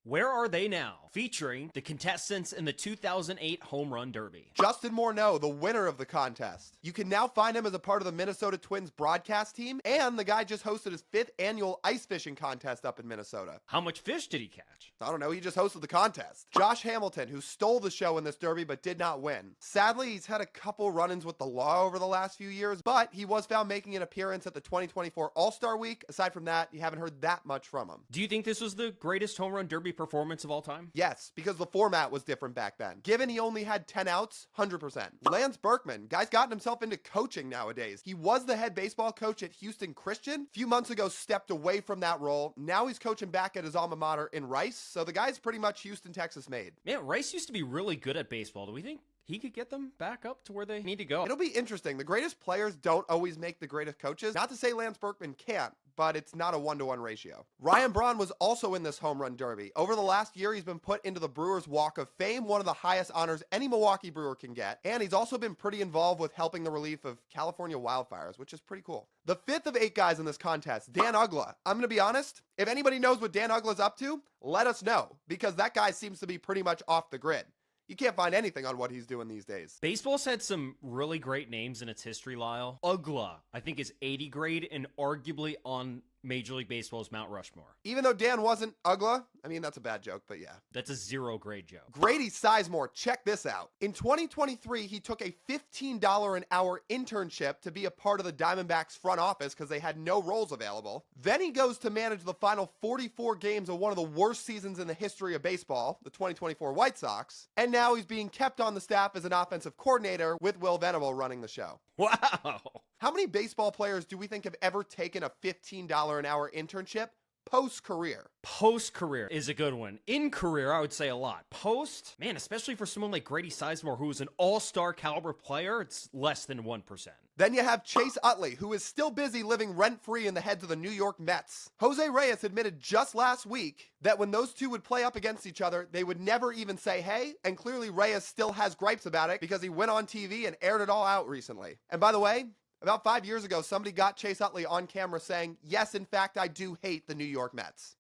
Where Are They Now? Featuring the contestants in the 2008 Home Run Derby. Justin Morneau, the winner of the contest. You can now find him as a part of the Minnesota Twins broadcast team, and the guy just hosted his 5th annual ice fishing contest up in Minnesota. How much fish did he catch? I don't know, he just hosted the contest. Josh Hamilton, who stole the show in this derby but did not win. Sadly, he's had a couple run-ins with the law over the last few years, but he was found making an appearance at the 2024 All-Star Week. Aside from that, you haven't heard that much from him. Do you think this was the greatest home run derby performance of all time? Yes, because the format was different back then. Given he only had 10 outs, 100%. Lance Berkman, guy's gotten himself into coaching nowadays. He was the head baseball coach at Houston Christian. A few months ago, stepped away from that role. Now he's coaching back at his alma mater in Rice. So the guy's pretty much Houston, Texas made. Man, Rice used to be really good at baseball. Do we think he could get them back up to where they need to go? It'll be interesting. The greatest players don't always make the greatest coaches. Not to say Lance Berkman can't, but it's not a 1-to-1 ratio. Ryan Braun was also in this home run derby. Over the last year, he's been put into the Brewers Walk of Fame, one of the highest honors any Milwaukee Brewer can get. And he's also been pretty involved with helping the relief of California wildfires, which is pretty cool. The 5th of 8 guys in this contest, Dan Uggla. I'm going to be honest, if anybody knows what Dan Uggla's up to, let us know, because that guy seems to be pretty much off the grid. You can't find anything on what he's doing these days. Baseball's had some really great names in its history, Lyle. Uggla, I think, is 80 grade and arguably on Major League Baseball's Mount Rushmore. Even though Dan wasn't Uggla, I mean, that's a bad joke, but yeah. That's a 0 grade joke. Grady Sizemore, check this out. In 2023, he took a $15 an hour internship to be a part of the Diamondbacks front office because they had no roles available. Then he goes to manage the final 44 games of one of the worst seasons in the history of baseball, the 2024 White Sox. And now he's being kept on the staff as an offensive coordinator with Will Venable running the show. Wow. How many baseball players do we think have ever taken a $15 an hour internship post-career? Post-career is a good one. In career, I would say a lot. Post, man, especially for someone like Grady Sizemore, who is an all-star caliber player, it's less than 1%. Then you have Chase Utley, who is still busy living rent-free in the heads of the New York Mets. Jose Reyes admitted just last week that when those two would play up against each other, they would never even say hey, and clearly Reyes still has gripes about it because he went on TV and aired it all out recently. And by the way, about 5 years ago, somebody got Chase Utley on camera saying, yes, in fact, I do hate the New York Mets.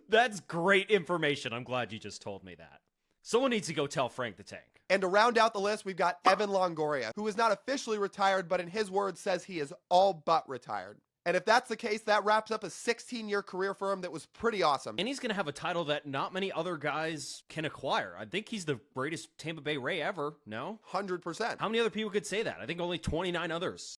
That's great information. I'm glad you just told me that. Someone needs to go tell Frank the Tank. And to round out the list, we've got Evan Longoria, who is not officially retired, but in his words says he is all but retired. And if that's the case, that wraps up a 16-year career for him that was pretty awesome. And he's going to have a title that not many other guys can acquire. I think he's the greatest Tampa Bay Ray ever, no? 100%. How many other people could say that? I think only 29 others.